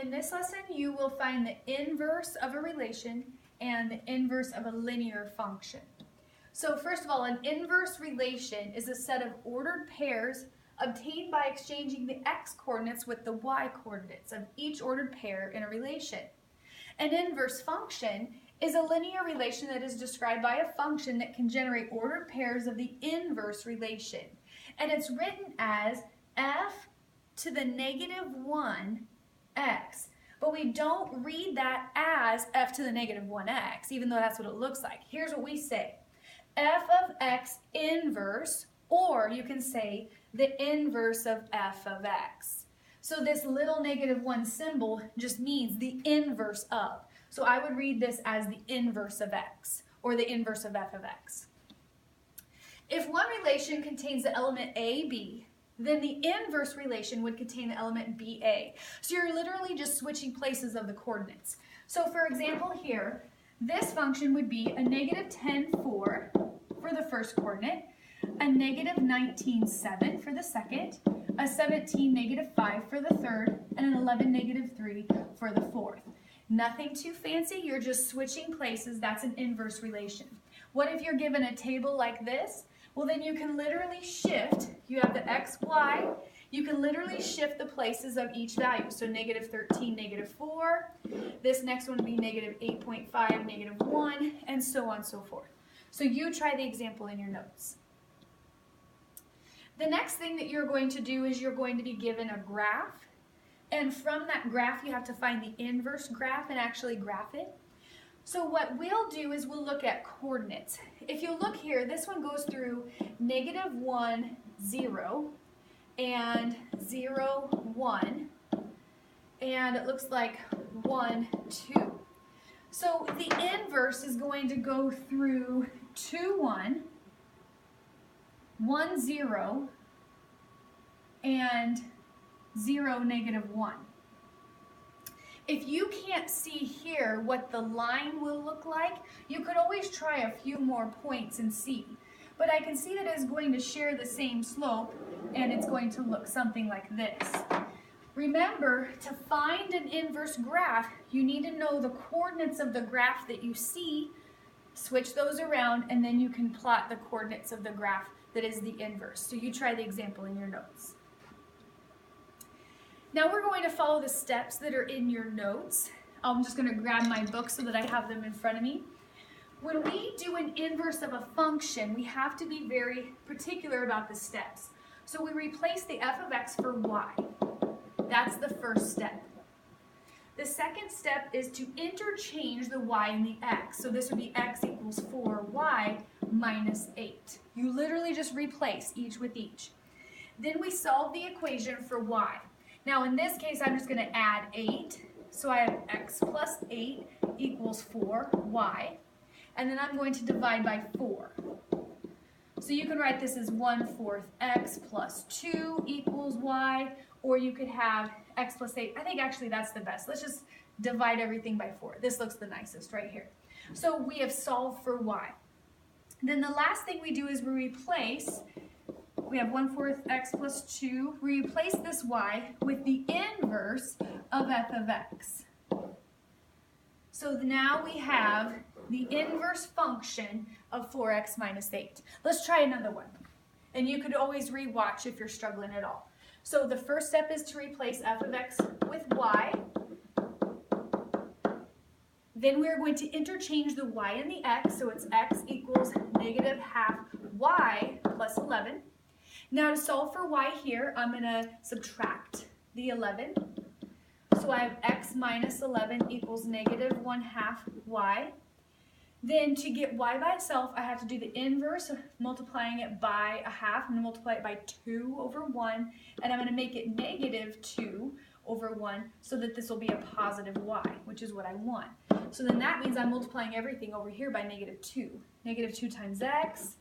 in this lesson, you will find the inverse of a relation and the inverse of a linear function. So first of all, an inverse relation is a set of ordered pairs obtained by exchanging the x-coordinates with the y-coordinates of each ordered pair in a relation. An inverse function is a linear relation that is described by a function that can generate ordered pairs of the inverse relation. And it's written as f to the negative 1x. But we don't read that as f to the negative 1x, even though that's what it looks like. Here's what we say. F of x inverse, or you can say the inverse of f of x. So this little negative 1 symbol just means the inverse of. So I would read this as the inverse of x, or the inverse of f of x. If one relation contains the element AB, then the inverse relation would contain the element BA. So you're literally just switching places of the coordinates. So for example here, this function would be a negative 10, 4 for the first coordinate, a negative 19, 7 for the second, a 17, negative 5 for the third, and an 11, negative 3 for the fourth. Nothing too fancy, you're just switching places. That's an inverse relation. What if you're given a table like this? Well, then you can literally shift. You have the x, y. You can literally shift the places of each value. So negative 13, negative 4. This next one would be negative 8.5, negative 1, and so on and so forth. So you try the example in your notes. The next thing that you're going to do is you're going to be given a graph. And from that graph, you have to find the inverse graph and actually graph it. So what we'll do is we'll look at coordinates. If you look here, this one goes through negative 1, 0, and 0, 1, and it looks like 1, 2. So the inverse is going to go through 2, 1, 1, 0, and 0, negative 1. If you can't see here what the line will look like, you could always try a few more points and see. But I can see that it's going to share the same slope, and it's going to look something like this. Remember, to find an inverse graph, you need to know the coordinates of the graph that you see, switch those around, and then you can plot the coordinates of the graph that is the inverse. So you try the example in your notes. Now we're going to follow the steps that are in your notes. I'm just going to grab my book so that I have them in front of me. When we do an inverse of a function, we have to be very particular about the steps. So we replace the f of x for y. That's the first step. The second step is to interchange the y and the x. So this would be x equals 4y minus 8. You literally just replace each with each. Then we solve the equation for y. Now in this case, I'm just going to add 8. So I have x plus 8 equals 4y. And then I'm going to divide by 4. So you can write this as 1/4 x plus 2 equals y. Or you could have x plus 8. I think actually that's the best. Let's just divide everything by 4. This looks the nicest right here. So we have solved for y. Then the last thing we do is we replace. We have 1/4 x plus 2. We replace this y with the inverse of f of x. So now we have the inverse function of 4x minus 8. Let's try another one. And you could always re-watch if you're struggling at all. So the first step is to replace f of x with y. Then we're going to interchange the y and the x. So it's x equals negative half y plus 11. Now to solve for y here, I'm going to subtract the 11. So I have x minus 11 equals negative 1/2 y. Then to get y by itself, I have to do the inverse of multiplying it by 1/2. I'm going to multiply it by 2 over 1. And I'm going to make it negative 2 over 1 so that this will be a positive y, which is what I want. So then that means I'm multiplying everything over here by negative 2. Negative 2 times x.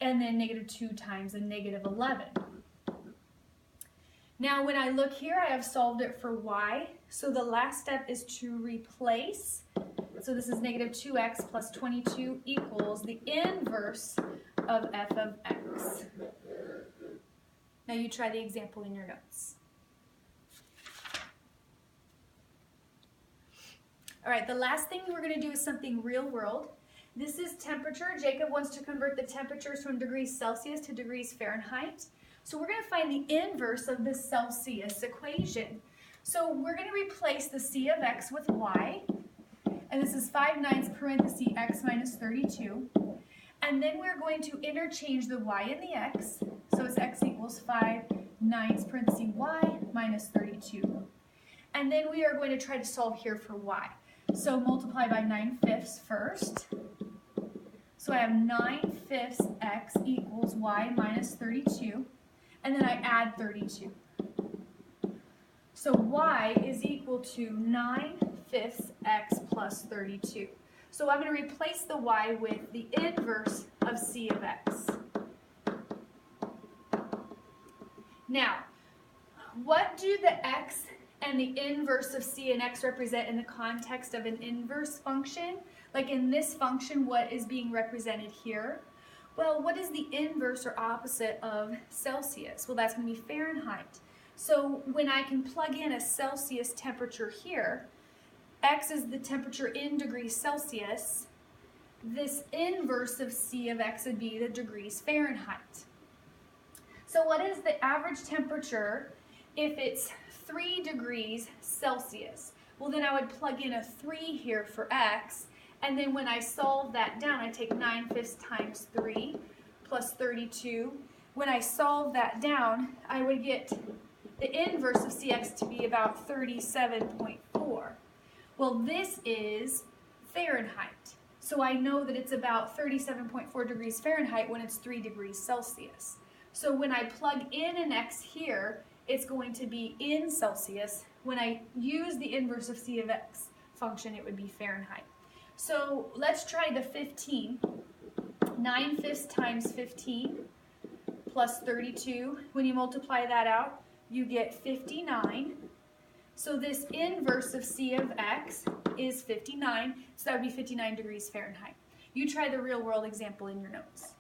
And then negative 2 times a negative 11. Now when I look here, I have solved it for y. So the last step is to replace. So this is negative 2x plus 22 equals the inverse of f of x. Now you try the example in your notes. All right, the last thing we're going to do is something real world. This is temperature. Jacob wants to convert the temperatures from degrees Celsius to degrees Fahrenheit. So we're going to find the inverse of the Celsius equation. So we're going to replace the C of x with y. And this is 5/9 parentheses x minus 32. And then we're going to interchange the y and the x. So it's x equals 5/9 parentheses y minus 32. And then we are going to try to solve here for y. So multiply by 9/5 first. So I have 9/5 x equals y minus 32. And then I add 32. So y is equal to 9/5 x plus 32. So I'm going to replace the y with the inverse of c of x. Now, what do the x and the inverse of c and x represent in the context of an inverse function? Like in this function, what is being represented here? Well, what is the inverse or opposite of Celsius? Well, that's going to be Fahrenheit. So when I can plug in a Celsius temperature here, x is the temperature in degrees Celsius. This inverse of c of x would be the degrees Fahrenheit. So what is the average temperature if it's 3 degrees Celsius? Well, then I would plug in a 3 here for x, and then when I solve that down, I take 9/5 times 3 plus 32. When I solve that down, I would get the inverse of cx to be about 37.4. Well, this is Fahrenheit. So I know that it's about 37.4 degrees Fahrenheit when it's 3 degrees Celsius. So when I plug in an x here, it's going to be in Celsius. When I use the inverse of c of x function, it would be Fahrenheit. So let's try the 15. 9/5 times 15 plus 32. When you multiply that out, you get 59. So this inverse of c of x is 59. So that would be 59 degrees Fahrenheit. You try the real world example in your notes.